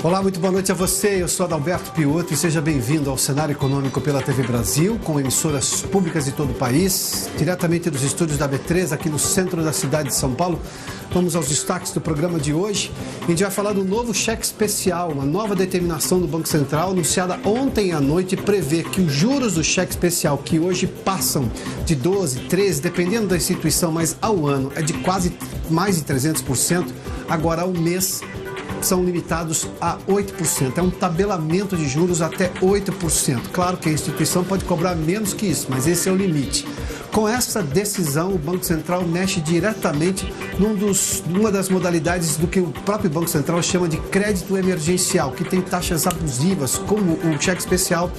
Olá, muito boa noite a você. Eu sou Adalberto Piotto e seja bem-vindo ao Cenário Econômico pela TV Brasil, com emissoras públicas de todo o país, diretamente dos estúdios da B3, aqui no centro da cidade de São Paulo. Vamos aos destaques do programa de hoje. A gente vai falar do novo cheque especial, uma nova determinação do Banco Central, anunciada ontem à noite, prevê que os juros do cheque especial, que hoje passam de 12%, 13%, dependendo da instituição, mas ao ano é de quase mais de 300%, agora ao mês são limitados a 8%. É um tabelamento de juros até 8%. Claro que a instituição pode cobrar menos que isso, mas esse é o limite. Com essa decisão, o Banco Central mexe diretamente numa das modalidades do que o próprio Banco Central chama de crédito emergencial, que tem taxas abusivas, como o cheque especial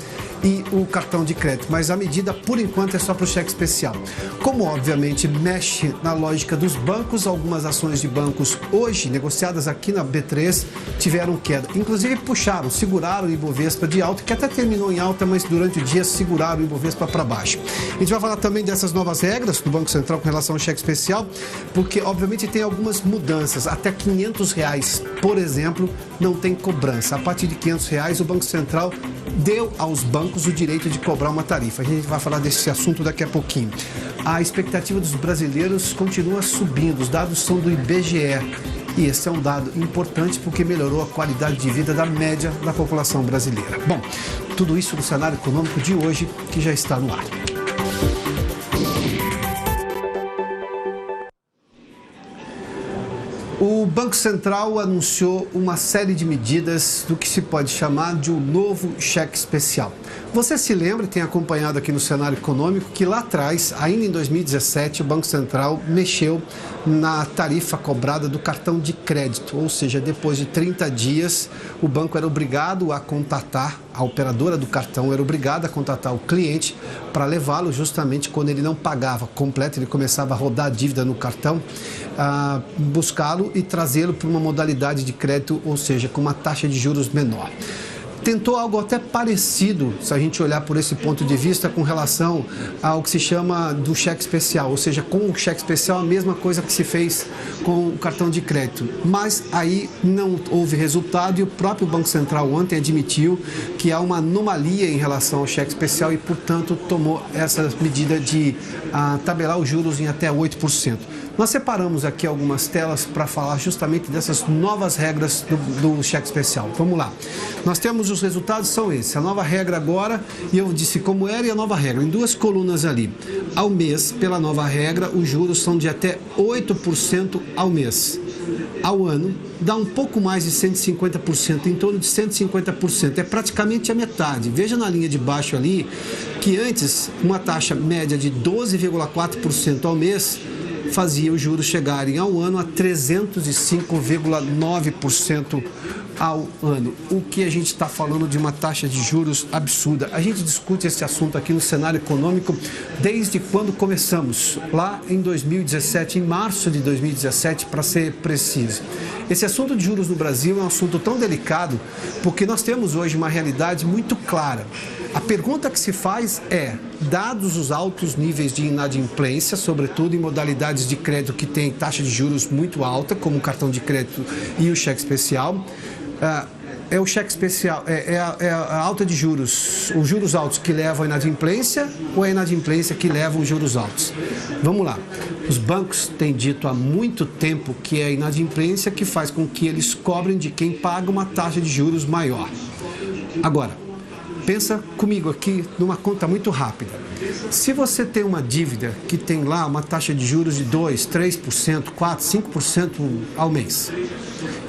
e o cartão de crédito. Mas a medida, por enquanto, é só para o cheque especial. Como, obviamente, mexe na lógica dos bancos, algumas ações de bancos hoje, negociadas aqui na B3, tiveram queda. Inclusive, seguraram o Ibovespa de alta, que até terminou em alta, mas durante o dia seguraram o Ibovespa para baixo. A gente vai falar também dessas novas regras do Banco Central com relação ao cheque especial, porque, obviamente, tem algumas mudanças. Até R$500, por exemplo, não tem cobrança. A partir de R$500, o Banco Central deu aos bancos o direito de cobrar uma tarifa. A gente vai falar desse assunto daqui a pouquinho. A expectativa dos brasileiros continua subindo. Os dados são do IBGE. E esse é um dado importante porque melhorou a qualidade de vida da média da população brasileira. Bom, tudo isso no cenário econômico de hoje, que já está no ar. O Banco Central anunciou uma série de medidas do que se pode chamar de um novo cheque especial. Você se lembra, tem acompanhado aqui no cenário econômico, que lá atrás, ainda em 2017, o Banco Central mexeu na tarifa cobrada do cartão de crédito, ou seja, depois de 30 dias, o banco era obrigado a contatar, a operadora do cartão era obrigada a contatar o cliente para levá-lo justamente quando ele não pagava completo, ele começava a rodar a dívida no cartão, buscá-lo e trazê-lo para uma modalidade de crédito, ou seja, com uma taxa de juros menor. Tentou algo até parecido, se a gente olhar por esse ponto de vista, com relação ao que se chama do cheque especial, ou seja, com o cheque especial a mesma coisa que se fez com o cartão de crédito. Mas aí não houve resultado e o próprio Banco Central ontem admitiu que há uma anomalia em relação ao cheque especial e, portanto, tomou essa medida de tabelar os juros em até 8%. Nós separamos aqui algumas telas para falar justamente dessas novas regras do cheque especial. Vamos lá. Nós temos os resultados, são esses. A nova regra agora, e eu disse como era e a nova regra, em duas colunas ali. Ao mês, pela nova regra, os juros são de até 8% ao mês. Ao ano, dá um pouco mais de 150%, em torno de 150%. É praticamente a metade. Veja na linha de baixo ali que antes, uma taxa média de 12,4% ao mês fazia os juros chegarem ao ano a 305,9% ao ano. O que a gente está falando de uma taxa de juros absurda. A gente discute esse assunto aqui no cenário econômico desde quando começamos, lá em 2017, em março de 2017, para ser preciso. Esse assunto de juros no Brasil é um assunto tão delicado porque nós temos hoje uma realidade muito clara. A pergunta que se faz é, dados os altos níveis de inadimplência, sobretudo em modalidades de crédito que têm taxa de juros muito alta, como o cartão de crédito e o cheque especial, é o cheque especial, é a alta de juros, os juros altos que levam à inadimplência ou é a inadimplência que leva os juros altos? Vamos lá. Os bancos têm dito há muito tempo que é a inadimplência que faz com que eles cobrem de quem paga uma taxa de juros maior. Agora, pensa comigo aqui numa conta muito rápida. Se você tem uma dívida que tem lá uma taxa de juros de 2%, 3%, 4%, 5% ao mês,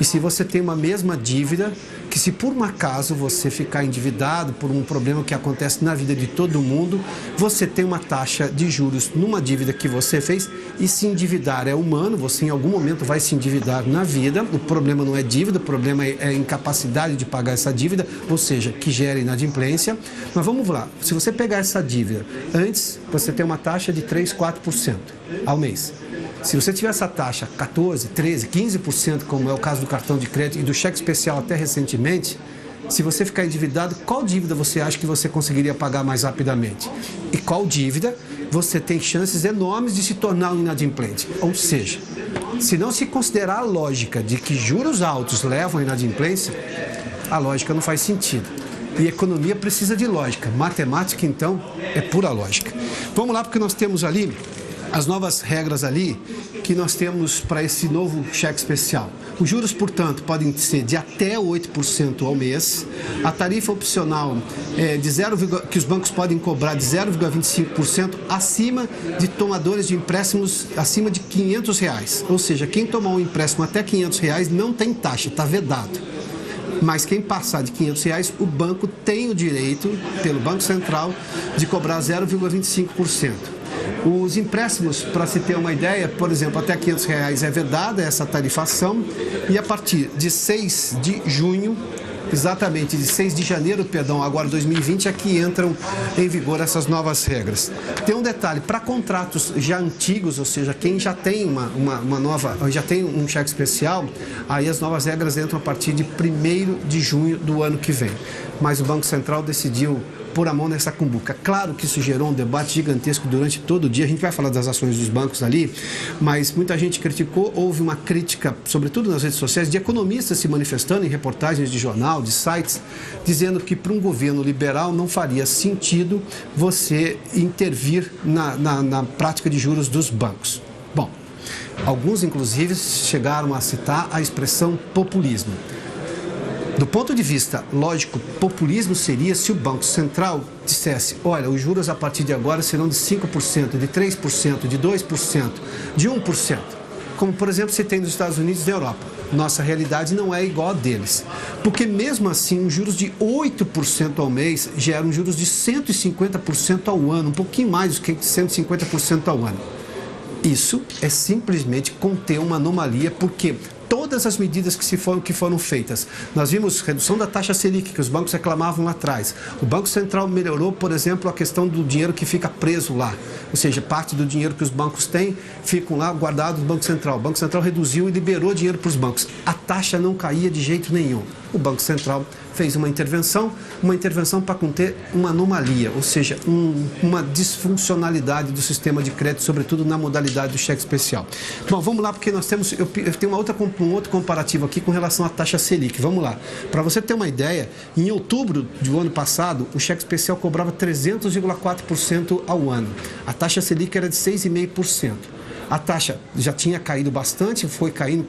e se você tem uma mesma dívida que, se por um acaso você ficar endividado por um problema que acontece na vida de todo mundo, você tem uma taxa de juros numa dívida que você fez, e se endividar é humano, você em algum momento vai se endividar na vida, o problema não é dívida, o problema é a incapacidade de pagar essa dívida, ou seja, que gera inadimplência. Mas vamos lá, se você pegar essa dívida, antes você tem uma taxa de 3%, 4% ao mês. Se você tiver essa taxa 14%, 13%, 15%, como é o caso do cartão de crédito e do cheque especial até recentemente, se você ficar endividado, qual dívida você acha que você conseguiria pagar mais rapidamente? E qual dívida você tem chances enormes de se tornar um inadimplente? Ou seja, Se não se considerar a lógica de que juros altos levam à inadimplência, a lógica não faz sentido. E economia precisa de lógica. Matemática, então, é pura lógica. Vamos lá, porque nós temos ali as novas regras ali que nós temos para esse novo cheque especial. Os juros, portanto, podem ser de até 8% ao mês. A tarifa opcional que os bancos podem cobrar de 0,25% acima de tomadores de empréstimos acima de R$500. Ou seja, quem tomar um empréstimo até R$500 não tem taxa, está vedado. Mas quem passar de R$500, o banco tem o direito, pelo Banco Central, de cobrar 0,25%. Os empréstimos, para se ter uma ideia, por exemplo, até R$500 é vedada essa tarifação e a partir de 6 de junho, exatamente de 6 de janeiro, agora 2020, é que entram em vigor essas novas regras. Tem um detalhe, para contratos já antigos, ou seja, quem já tem já tem um cheque especial, aí as novas regras entram a partir de 1º de junho do ano que vem. Mas o Banco Central decidiu pôr a mão nessa cumbuca. Claro que isso gerou um debate gigantesco durante todo o dia. A gente vai falar das ações dos bancos ali, mas muita gente criticou. Houve uma crítica, sobretudo nas redes sociais, de economistas se manifestando em reportagens de jornal, de sites, dizendo que para um governo liberal não faria sentido você intervir na prática de juros dos bancos. Bom, alguns inclusive chegaram a citar a expressão populismo. Do ponto de vista lógico, populismo seria se o Banco Central dissesse, olha, os juros a partir de agora serão de 5%, de 3%, de 2%, de 1%. Como, por exemplo, se tem nos Estados Unidos e na Europa. Nossa realidade não é igual a deles. Porque mesmo assim, os juros de 8% ao mês geram juros de 150% ao ano, um pouquinho mais do que 150% ao ano. Isso é simplesmente conter uma anomalia, porque todas as medidas que foram feitas. Nós vimos redução da taxa Selic, que os bancos reclamavam lá atrás. O Banco Central melhorou, por exemplo, a questão do dinheiro que fica preso lá. Ou seja, parte do dinheiro que os bancos têm ficam lá guardados no Banco Central. O Banco Central reduziu e liberou dinheiro para os bancos. A taxa não caía de jeito nenhum. O Banco Central fez uma intervenção para conter uma anomalia, ou seja, uma disfuncionalidade do sistema de crédito, sobretudo na modalidade do cheque especial. Bom, vamos lá, porque nós temos, eu tenho um outro comparativo aqui com relação à taxa Selic. Vamos lá. Para você ter uma ideia, em outubro do ano passado, o cheque especial cobrava 300,4% ao ano. A taxa Selic era de 6,5%. A taxa já tinha caído bastante, foi caindo,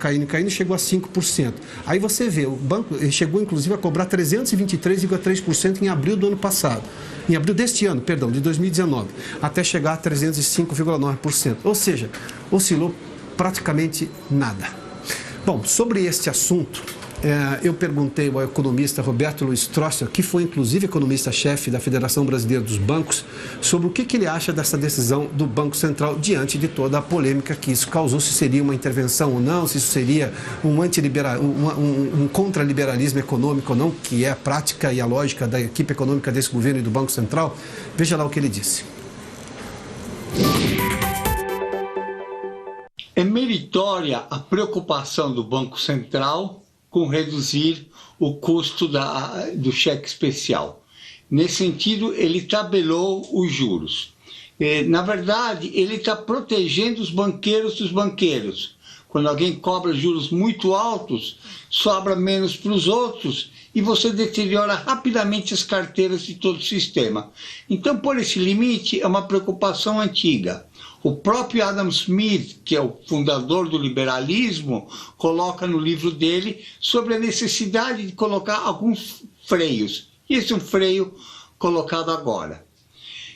chegou a 5%. Aí você vê, o banco chegou inclusive a cobrar 323,3% em abril do ano passado. Em abril deste ano, perdão, de 2019, até chegar a 305,9%. Ou seja, oscilou praticamente nada. Bom, sobre este assunto, eu perguntei ao economista Roberto Luiz Strosser, que foi inclusive economista-chefe da Federação Brasileira dos Bancos, sobre o que ele acha dessa decisão do Banco Central diante de toda a polêmica que isso causou, se seria uma intervenção ou não, se isso seria um contra-liberalismo econômico ou não, que é a prática e a lógica da equipe econômica desse governo e do Banco Central. Veja lá o que ele disse. É meritória a preocupação do Banco Central com reduzir o custo do cheque especial. Nesse sentido, ele tabelou os juros. Na verdade, ele está protegendo os banqueiros dos banqueiros. Quando alguém cobra juros muito altos, sobra menos para os outros e você deteriora rapidamente as carteiras de todo o sistema. Então, por esse limite, é uma preocupação antiga. O próprio Adam Smith, que é o fundador do liberalismo, coloca no livro dele sobre a necessidade de colocar alguns freios. E esse é um freio colocado agora.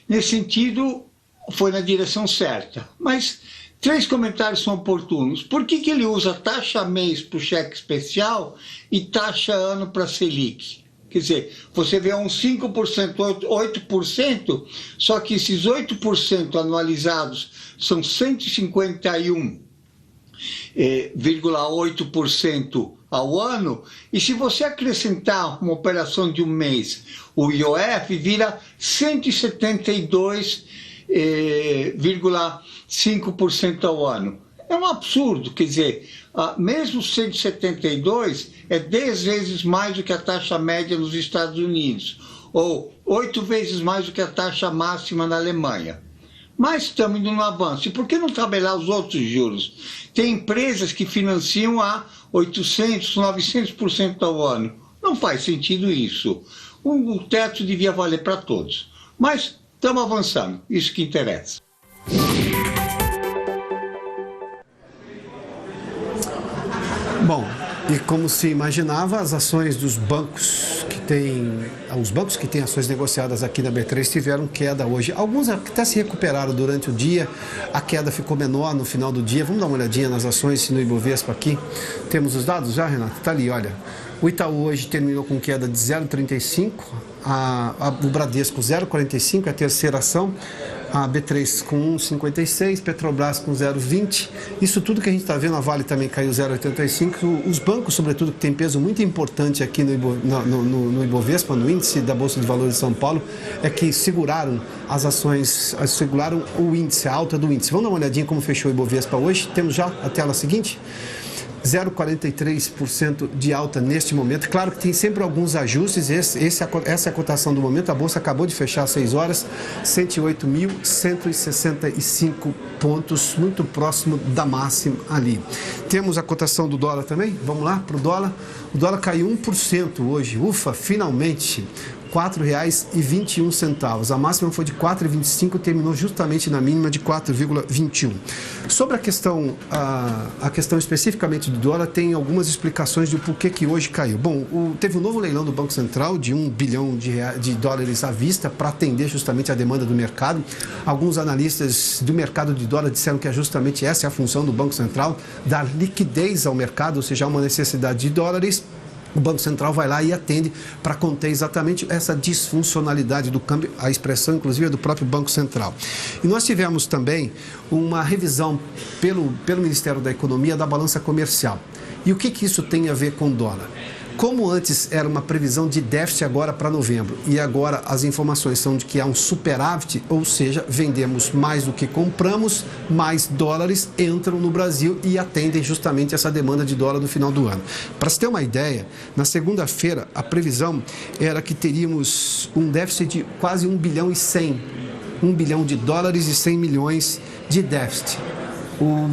Nesse sentido, foi na direção certa. Mas 3 comentários são oportunos. Por que ele usa taxa mês para o cheque especial e taxa ano para a Selic? Quer dizer, você vê uns 5%, 8%, só que esses 8% anualizados são 151,8% ao ano, e se você acrescentar uma operação de um mês, o IOF vira 172,5% ao ano. É um absurdo, quer dizer, mesmo 172 é 10 vezes mais do que a taxa média nos Estados Unidos, ou 8 vezes mais do que a taxa máxima na Alemanha. mas estamos indo no avanço. E por que não tabelar os outros juros? Tem empresas que financiam a 800%, 900% ao ano. Não faz sentido isso. O teto devia valer para todos. Mas estamos avançando, isso que interessa. Bom, e como se imaginava, as ações dos bancos os bancos que têm ações negociadas aqui na B3 tiveram queda hoje. Alguns até se recuperaram durante o dia, a queda ficou menor no final do dia. Vamos dar uma olhadinha nas ações no Ibovespa aqui. Temos os dados já, Renato? Está ali, olha. O Itaú hoje terminou com queda de 0,35, o Bradesco 0,45, é a terceira ação, a B3 com 1,56, Petrobras com 0,20. Isso tudo que a gente está vendo, a Vale também caiu 0,85. Os bancos, sobretudo, que tem peso muito importante aqui no Ibovespa, no índice da Bolsa de Valores de São Paulo, é que seguraram as ações, seguraram o índice, a alta do índice. Vamos dar uma olhadinha como fechou o Ibovespa hoje. Temos já a tela seguinte. 0,43% de alta neste momento. Claro que tem sempre alguns ajustes, essa é a cotação do momento. A Bolsa acabou de fechar às 6 horas, 108.165 pontos, muito próximo da máxima ali. Temos a cotação do dólar também, vamos lá para o dólar. O dólar caiu 1% hoje, ufa, finalmente. R$ 4,21. A máxima foi de 4,25, terminou justamente na mínima de 4,21. Sobre a questão especificamente do dólar, tem algumas explicações de porquê que hoje caiu. Bom, teve um novo leilão do Banco Central de $1 bilhão de dólares à vista para atender justamente a demanda do mercado. Alguns analistas do mercado de dólar disseram que justamente essa é a função do Banco Central, dar liquidez ao mercado, ou seja, uma necessidade de dólares. O Banco Central vai lá e atende para conter exatamente essa disfuncionalidade do câmbio, a expressão, inclusive, é do próprio Banco Central. E nós tivemos também uma revisão pelo Ministério da Economia da balança comercial. E o que isso tem a ver com o dólar? Como antes era uma previsão de déficit agora para novembro e agora as informações são de que há um superávit, ou seja, vendemos mais do que compramos, mais dólares entram no Brasil e atendem justamente essa demanda de dólar no final do ano. Para se ter uma ideia, na segunda-feira a previsão era que teríamos um déficit de quase 1 bilhão e 100, 1 bilhão de dólares e 100 milhões de déficit. O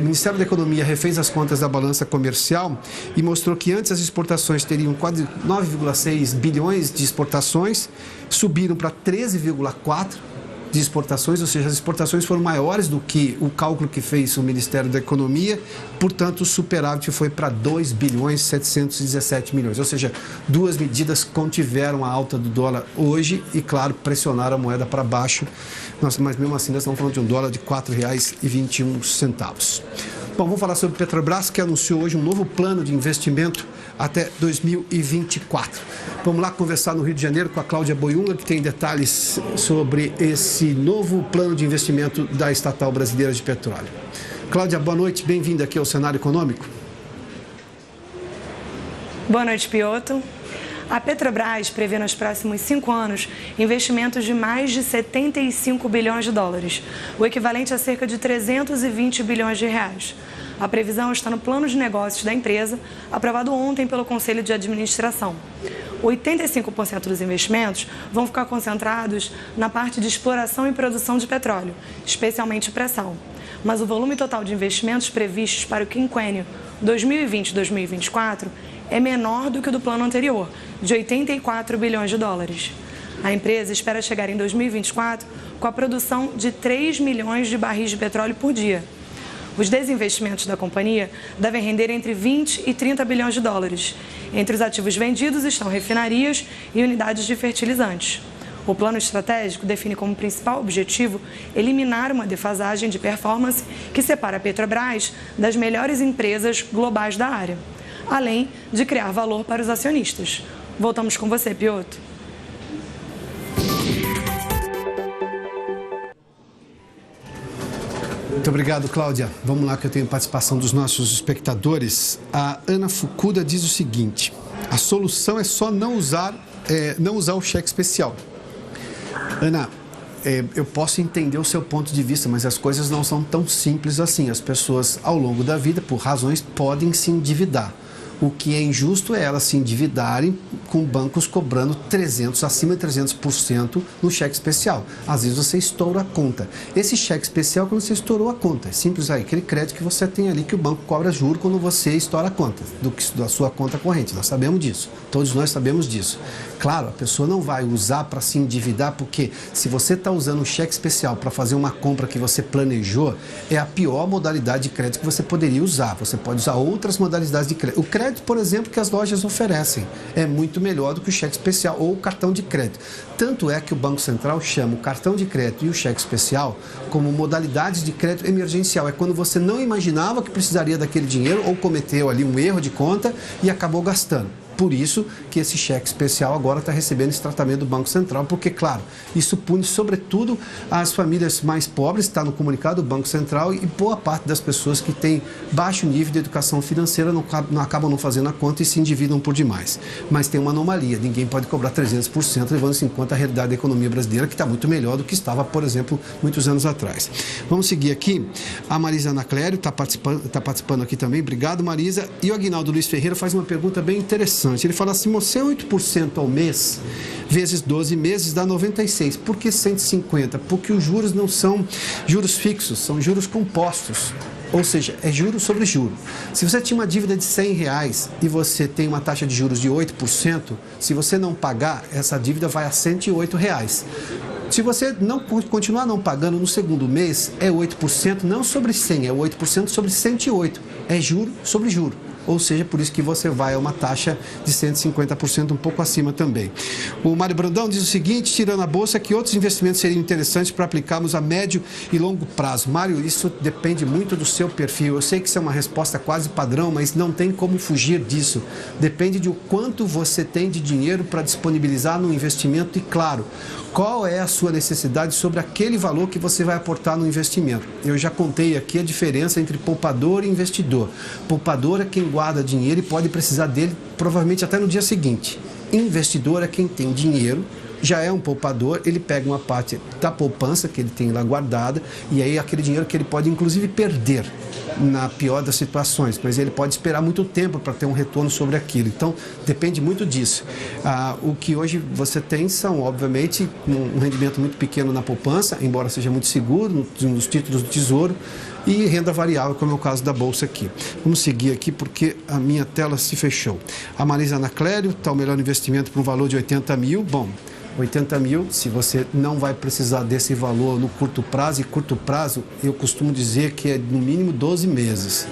Ministério da Economia refez as contas da balança comercial e mostrou que antes as exportações teriam quase 9,6 bilhões de exportações, subiram para 13,4 de exportações, ou seja, as exportações foram maiores do que o cálculo que fez o Ministério da Economia, portanto o superávit foi para 2 bilhões 717 milhões, ou seja, duas medidas contiveram a alta do dólar hoje e, claro, pressionaram a moeda para baixo. Mas mesmo assim nós estamos falando de um dólar de R$ 4,21. Bom, vamos falar sobre Petrobras, que anunciou hoje um novo plano de investimento até 2024. Vamos lá conversar no Rio de Janeiro com a Cláudia Boiunga, que tem detalhes sobre esse novo plano de investimento da Estatal Brasileira de Petróleo. Cláudia, boa noite, bem-vinda aqui ao Cenário Econômico. Boa noite, Piotr. A Petrobras prevê nos próximos 5 anos investimentos de mais de 75 bilhões de dólares, o equivalente a cerca de 320 bilhões de reais. A previsão está no plano de negócios da empresa, aprovado ontem pelo Conselho de Administração. 85% dos investimentos vão ficar concentrados na parte de exploração e produção de petróleo, especialmente pré-sal. Mas o volume total de investimentos previstos para o quinquênio 2020-2024 é menor do que o do plano anterior, de 84 bilhões de dólares. A empresa espera chegar em 2024 com a produção de 3 milhões de barris de petróleo por dia. Os desinvestimentos da companhia devem render entre 20 e 30 bilhões de dólares. Entre os ativos vendidos estão refinarias e unidades de fertilizantes. O plano estratégico define como principal objetivo eliminar uma defasagem de performance que separa a Petrobras das melhores empresas globais da área, além de criar valor para os acionistas. Voltamos com você, Piotr. Muito obrigado, Cláudia. Vamos lá que eu tenho participação dos nossos espectadores. A Ana Fukuda diz o seguinte: a solução é só não usar o cheque especial. Ana, eu posso entender o seu ponto de vista, mas as coisas não são tão simples assim. As pessoas, ao longo da vida, por razões, podem se endividar. O que é injusto é elas se endividarem com bancos cobrando acima de 300% no cheque especial. Às vezes você estoura a conta. Esse cheque especial é quando você estourou a conta. É simples aí, aquele crédito que você tem ali que o banco cobra juros quando você estoura a conta da sua conta corrente. Nós sabemos disso. Todos nós sabemos disso. Claro, a pessoa não vai usar para se endividar, porque se você está usando um cheque especial para fazer uma compra que você planejou, é a pior modalidade de crédito que você poderia usar. Você pode usar outras modalidades de crédito. O crédito, por exemplo, que as lojas oferecem é muito melhor do que o cheque especial ou o cartão de crédito. Tanto é que o Banco Central chama o cartão de crédito e o cheque especial como modalidades de crédito emergencial. É quando você não imaginava que precisaria daquele dinheiro ou cometeu ali um erro de conta e acabou gastando. Por isso que esse cheque especial agora está recebendo esse tratamento do Banco Central, porque, claro, isso pune sobretudo as famílias mais pobres, está no comunicado do Banco Central, e boa parte das pessoas que têm baixo nível de educação financeira não acabam não fazendo a conta e se endividam por demais. Mas tem uma anomalia, ninguém pode cobrar 300%, levando-se em conta a realidade da economia brasileira, que está muito melhor do que estava, por exemplo, muitos anos atrás. Vamos seguir aqui, a Marisa Anaclério está participando aqui também, obrigado, Marisa. E o Aguinaldo Luiz Ferreira faz uma pergunta bem interessante. Ele fala assim, você 8% ao mês, vezes 12 meses, dá 96. Por que 150? Porque os juros não são juros fixos, são juros compostos. Ou seja, é juro sobre juro. Se você tinha uma dívida de R$100 e você tem uma taxa de juros de 8%, se você não pagar, essa dívida vai a R$108. Se você não continuar não pagando no segundo mês, é 8% não sobre 100, é 8% sobre 108. É juro sobre juro. Ou seja, por isso que você vai a uma taxa de 150%, um pouco acima também. O Mário Brandão diz o seguinte, tirando a bolsa, que outros investimentos seriam interessantes para aplicarmos a médio e longo prazo. Mário, isso depende muito do seu perfil. Eu sei que isso é uma resposta quase padrão, mas não tem como fugir disso. Depende de o quanto você tem de dinheiro para disponibilizar no investimento e, claro, qual é a sua necessidade sobre aquele valor que você vai aportar no investimento. Eu já contei aqui a diferença entre poupador e investidor. Poupador é quem guarda dinheiro e pode precisar dele provavelmente até no dia seguinte. Investidor é quem tem dinheiro, já é um poupador, ele pega uma parte da poupança que ele tem lá guardada e aí aquele dinheiro que ele pode inclusive perder na pior das situações, mas ele pode esperar muito tempo para ter um retorno sobre aquilo. Então, depende muito disso. O que hoje você tem são, obviamente, um rendimento muito pequeno na poupança, embora seja muito seguro, nos títulos do Tesouro, e renda variável, como é o caso da Bolsa aqui. Vamos seguir aqui porque a minha tela se fechou. A Marisa Anaclério, está o melhor investimento para um valor de 80 mil. Bom, 80 mil, se você não vai precisar desse valor no curto prazo, e curto prazo eu costumo dizer que é no mínimo 12 meses.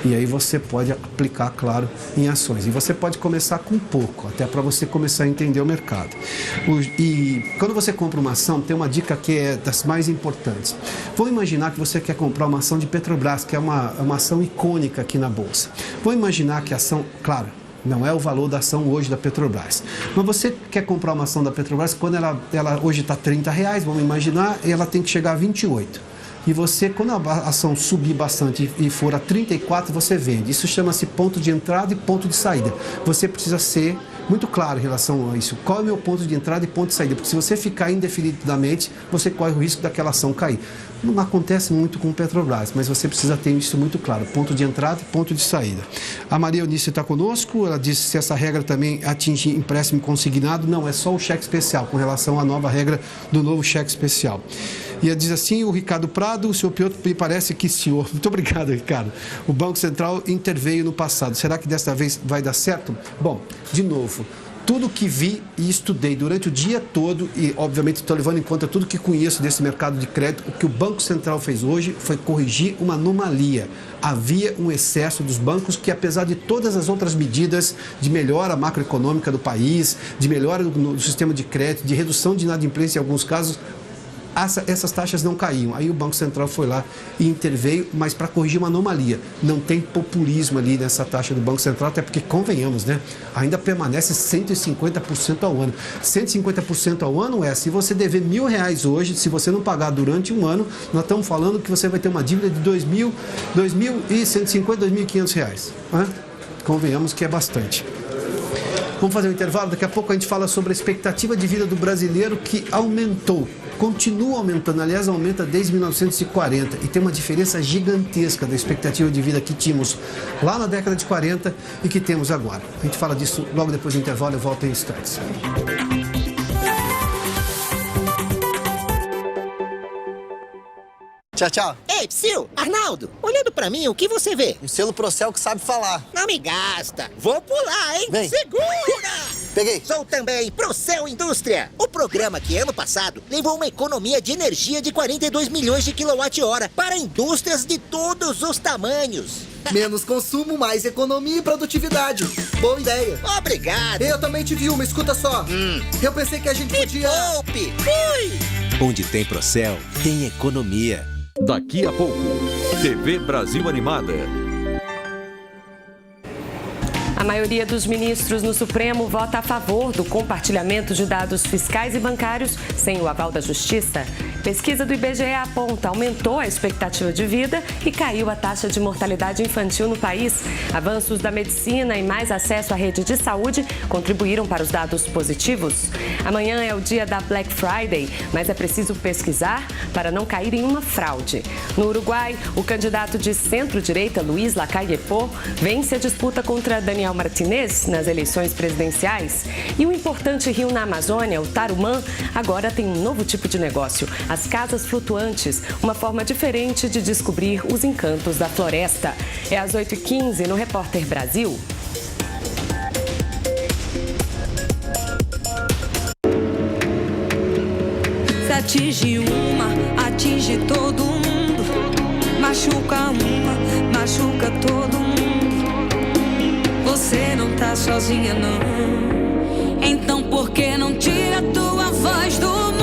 E aí você pode aplicar, claro, em ações. E você pode começar com pouco, até para você começar a entender o mercado. E quando você compra uma ação, tem uma dica que é das mais importantes. Vamos imaginar que você quer comprar uma ação de Petrobras, que é uma ação icônica aqui na Bolsa. Vamos imaginar que a ação, claro, não é o valor da ação hoje da Petrobras. Mas você quer comprar uma ação da Petrobras, quando ela hoje está R$30, vamos imaginar, e ela tem que chegar a 28. E você, quando a ação subir bastante e for a 34, você vende. Isso chama-se ponto de entrada e ponto de saída. Você precisa ser muito claro em relação a isso. Qual é o meu ponto de entrada e ponto de saída? Porque se você ficar indefinidamente, você corre o risco daquela ação cair. Não acontece muito com o Petrobras, mas você precisa ter isso muito claro. Ponto de entrada e ponto de saída. A Maria Eunice está conosco. Ela disse se essa regra também atinge empréstimo consignado. Não, é só o cheque especial, com relação à nova regra do novo cheque especial. E ela diz assim, o Ricardo Prado, o senhor Piotr, me parece que senhor. Muito obrigado, Ricardo. O Banco Central interveio no passado. Será que desta vez vai dar certo? Bom, de novo, tudo que vi e estudei durante o dia todo, e obviamente estou levando em conta tudo que conheço desse mercado de crédito, o que o Banco Central fez hoje foi corrigir uma anomalia. Havia um excesso dos bancos que, apesar de todas as outras medidas de melhora macroeconômica do país, de melhora no sistema de crédito, de redução de inadimplência em alguns casos, essas taxas não caíam. Aí o Banco Central foi lá e interveio, mas para corrigir uma anomalia. Não tem populismo ali nessa taxa do Banco Central, até porque, convenhamos, né? Ainda permanece 150% ao ano. 150% ao ano se você dever R$1.000 hoje, se você não pagar durante um ano, nós estamos falando que você vai ter uma dívida de R$2.150, R$2.500. Convenhamos que é bastante. Vamos fazer um intervalo, daqui a pouco a gente fala sobre a expectativa de vida do brasileiro que aumentou. continua aumentando, aliás, aumenta desde 1940 e tem uma diferença gigantesca da expectativa de vida que tínhamos lá na década de 40 e que temos agora. A gente fala disso logo depois do intervalo, eu volto em instantes. Tchau, tchau. Ei, Psyu, Arnaldo, olhando pra mim, o que você vê? Um selo Procel que sabe falar. Não me gasta. Vou pular, hein? Vem. Segura! Peguei. Sou também Procel Indústria, o programa que ano passado levou uma economia de energia de 42 milhões de kWh para indústrias de todos os tamanhos. Menos consumo, mais economia e produtividade. Boa ideia. Obrigado. Eu também tive uma, escuta só. Eu pensei que a gente podia... Poupe! Fui! Onde tem Procel, tem economia. Daqui a pouco, TV Brasil Animada. A maioria dos ministros no Supremo vota a favor do compartilhamento de dados fiscais e bancários sem o aval da Justiça. Pesquisa do IBGE aponta, aumentou a expectativa de vida e caiu a taxa de mortalidade infantil no país. Avanços da medicina e mais acesso à rede de saúde contribuíram para os dados positivos. Amanhã é o dia da Black Friday, mas é preciso pesquisar para não cair em uma fraude. No Uruguai, o candidato de centro-direita, Luiz Lacalle Pou, vence a disputa contra Daniel Martinez nas eleições presidenciais. E o importante rio na Amazônia, o Tarumã, agora tem um novo tipo de negócio. As casas flutuantes, uma forma diferente de descobrir os encantos da floresta. É às 8h15 no Repórter Brasil. Se atinge uma, atinge todo mundo. Machuca uma, machuca todo mundo. Você não tá sozinha, não. Então por que não tira a tua voz do mundo?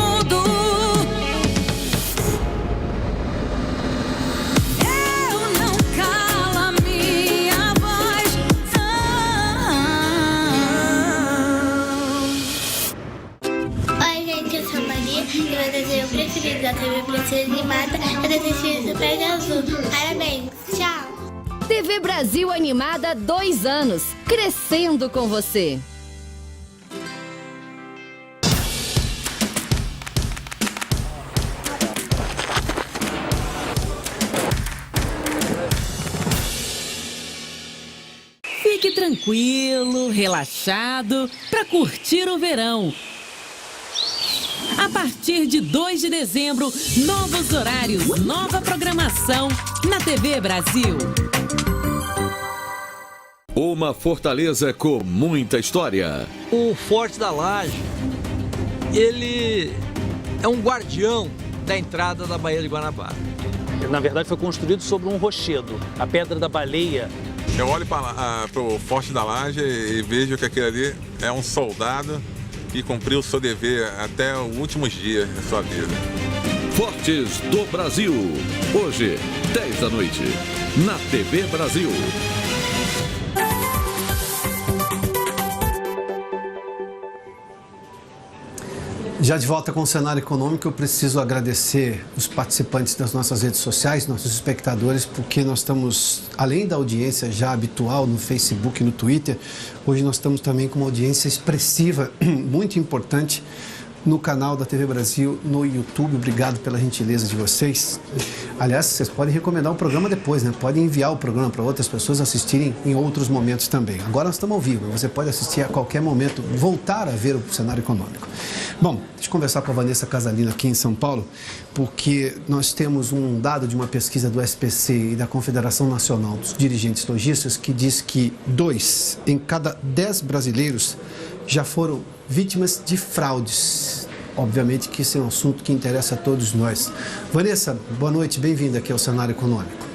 Meu desenho preferido da TV Brasil Animada é Detetive Super Azul. Parabéns, tchau! TV Brasil Animada, 2 anos, crescendo com você. Fique tranquilo, relaxado, para curtir o verão. A partir de 2 de dezembro, novos horários, nova programação na TV Brasil. Uma fortaleza com muita história. O Forte da Laje, ele é um guardião da entrada da Baía de Guanabara. Na verdade, foi construído sobre um rochedo, a Pedra da Baleia. Eu olho para o Forte da Laje e vejo que aquele ali é um soldado que cumpriu o seu dever até os últimos dias da sua vida. Fortes do Brasil. Hoje, 10 da noite, na TV Brasil. Já de volta com o cenário econômico, eu preciso agradecer os participantes das nossas redes sociais, nossos espectadores, porque nós estamos, além da audiência já habitual no Facebook e no Twitter, hoje nós estamos também com uma audiência expressiva, muito importante, no canal da TV Brasil, no YouTube. Obrigado pela gentileza de vocês. Aliás, vocês podem recomendar o programa depois, né? Podem enviar o programa para outras pessoas assistirem em outros momentos também. Agora nós estamos ao vivo, você pode assistir a qualquer momento, voltar a ver o cenário econômico. Bom, deixa eu conversar com a Vanessa Casalino aqui em São Paulo, porque nós temos um dado de uma pesquisa do SPC e da Confederação Nacional dos Dirigentes Lojistas que diz que 2 em cada 10 brasileiros já foram vítimas de fraudes. Obviamente que esse é um assunto que interessa a todos nós. Vanessa, boa noite, bem-vinda aqui ao Cenário Econômico.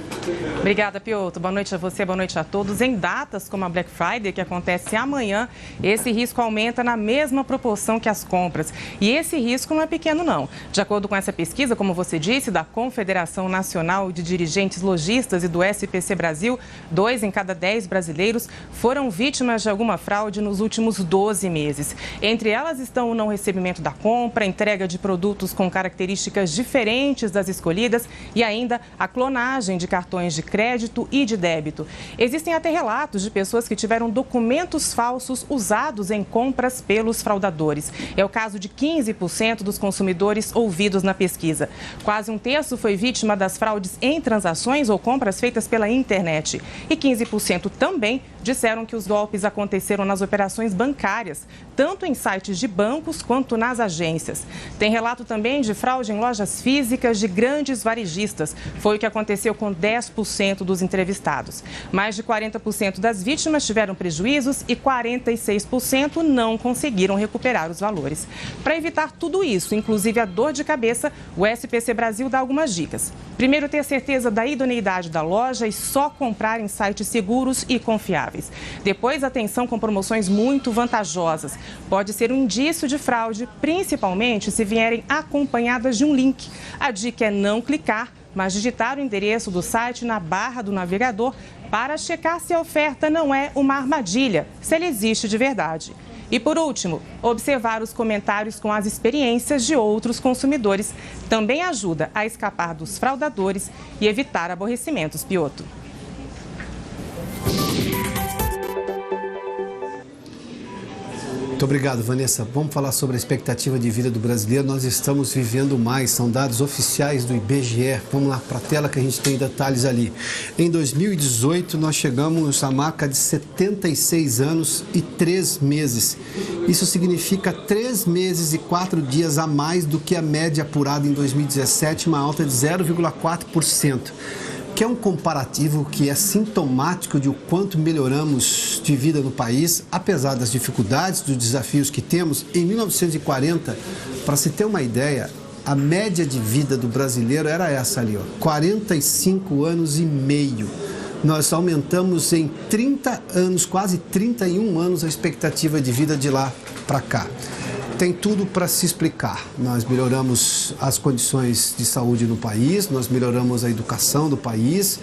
Obrigada, Piotr. Boa noite a você, boa noite a todos. Em datas como a Black Friday, que acontece amanhã, esse risco aumenta na mesma proporção que as compras. E esse risco não é pequeno, não. De acordo com essa pesquisa, como você disse, da Confederação Nacional de Dirigentes Lojistas e do SPC Brasil, 2 em cada 10 brasileiros foram vítimas de alguma fraude nos últimos 12 meses. Entre elas estão o não recebimento da compra, a entrega de produtos com características diferentes das escolhidas e ainda a clonagem de cartões cartões de crédito e de débito. Existem até relatos de pessoas que tiveram documentos falsos usados em compras pelos fraudadores. É o caso de 15% dos consumidores ouvidos na pesquisa. Quase um terço foi vítima das fraudes em transações ou compras feitas pela internet. E 15% também disseram que os golpes aconteceram nas operações bancárias, tanto em sites de bancos quanto nas agências. Tem relato também de fraude em lojas físicas de grandes varejistas. Foi o que aconteceu com 10% dos entrevistados. Mais de 40% das vítimas tiveram prejuízos e 46% não conseguiram recuperar os valores. Para evitar tudo isso, inclusive a dor de cabeça, o SPC Brasil dá algumas dicas. Primeiro, ter certeza da idoneidade da loja e só comprar em sites seguros e confiáveis. Depois, atenção com promoções muito vantajosas. Pode ser um indício de fraude, principalmente se vierem acompanhadas de um link. A dica é não clicar, mas digitar o endereço do site na barra do navegador para checar se a oferta não é uma armadilha, se ela existe de verdade. E por último, observar os comentários com as experiências de outros consumidores também ajuda a escapar dos fraudadores e evitar aborrecimentos, Pioto. Muito obrigado, Vanessa. Vamos falar sobre a expectativa de vida do brasileiro. Nós estamos vivendo mais, são dados oficiais do IBGE. Vamos lá para a tela que a gente tem detalhes ali. Em 2018, nós chegamos à marca de 76 anos e 3 meses. Isso significa 3 meses e 4 dias a mais do que a média apurada em 2017, uma alta de 0,4%. Que é um comparativo que é sintomático de o quanto melhoramos de vida no país, apesar das dificuldades, dos desafios que temos. Em 1940, para se ter uma ideia, a média de vida do brasileiro era essa ali, 45 anos e meio. Nós aumentamos em 30 anos, quase 31 anos, a expectativa de vida de lá para cá. Tem tudo para se explicar. Nós melhoramos as condições de saúde no país, nós melhoramos a educação do país,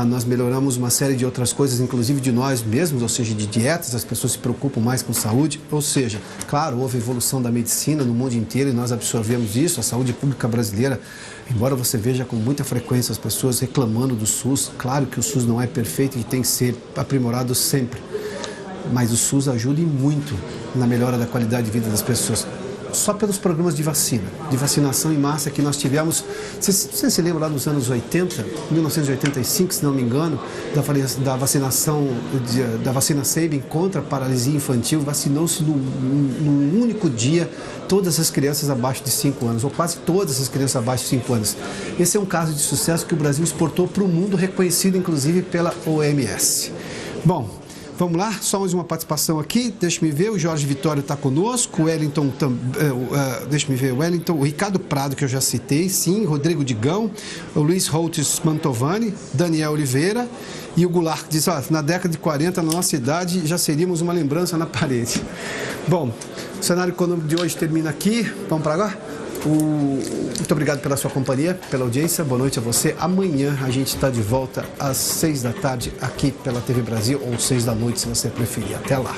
nós melhoramos uma série de outras coisas, inclusive de nós mesmos, ou seja, de dietas, as pessoas se preocupam mais com saúde, ou seja, claro, houve evolução da medicina no mundo inteiro e nós absorvemos isso, a saúde pública brasileira, embora você veja com muita frequência as pessoas reclamando do SUS, claro que o SUS não é perfeito e tem que ser aprimorado sempre. Mas o SUS ajuda muito na melhora da qualidade de vida das pessoas. Só pelos programas de vacina, de vacinação em massa que nós tivemos. Você se lembra lá nos anos 80, 1985, se não me engano, da vacinação, da vacina Sabin contra a paralisia infantil, vacinou-se num único dia todas as crianças abaixo de 5 anos, ou quase todas as crianças abaixo de 5 anos. Esse é um caso de sucesso que o Brasil exportou para o mundo, reconhecido inclusive pela OMS. Bom, vamos lá, só mais uma participação aqui, deixa-me ver, o Jorge Vitório está conosco, o Wellington, deixa-me ver, o Ricardo Prado, que eu já citei, sim, Rodrigo Digão, o Luiz Holtz Mantovani, Daniel Oliveira e o Goulart, que diz, na década de 40, na nossa idade, já seríamos uma lembrança na parede. Bom, o cenário econômico de hoje termina aqui, vamos para agora? Muito obrigado pela sua companhia, pela audiência, boa noite a você. Amanhã a gente está de volta às 6 da tarde aqui pela TV Brasil, ou 6 da noite se você preferir. Até lá.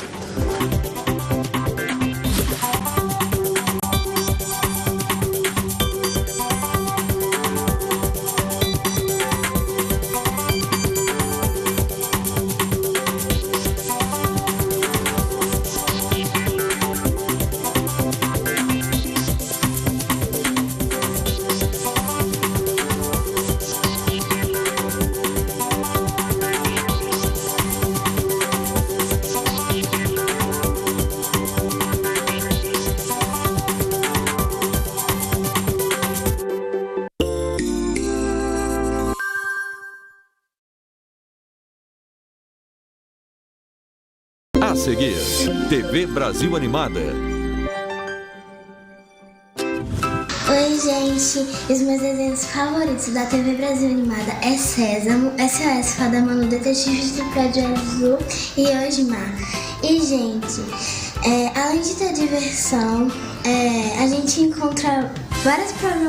A seguir, TV Brasil Animada. Oi, gente. Os meus desenhos favoritos da TV Brasil Animada é Sésamo, SOS Fada Manu, Detetives do Prédio Azul e Osmar. E, gente, além de ter diversão, a gente encontra várias programações